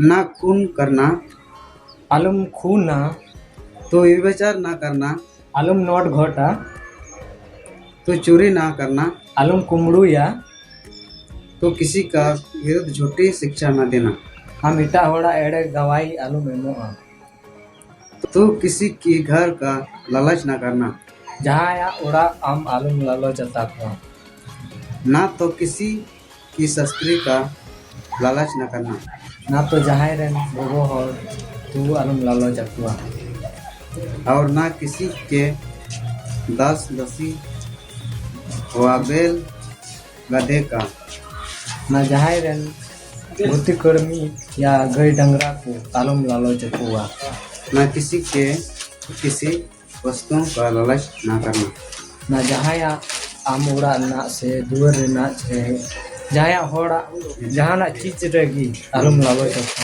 ना खून करना, आलम खूना, तो व्यभिचार ना करना, आलम नोट घोटा, तो चोरी ना करना, आलम कुमड़ुया, तो किसी का विरुद्ध झूठी शिक्षा न देना, हम इटा होड़ा एड़े गवाही आलम एमोआ, तो किसी के घर का लालच न करना, जहाँ या उड़ा आम आलम लालो जता को, ना तो किसी की शस्त्री का लालच न करना, ना तो जहाँ रेन गोगो हो तू आलम लालो जतुआ, और ना किसी के दास दसी व बैल गधे का, ना जहाँ रेन भूति कर्मी या गई डंगरा को आलम लालो जतुआ, ना किसी के किसी वस्तुओं का लालच न करना, ना जहाँ या आम उड़ा ना से दुअर ना से जहाँ या होड़ा जहाँ ना चीज रहेगी आलम लालो जतुआ।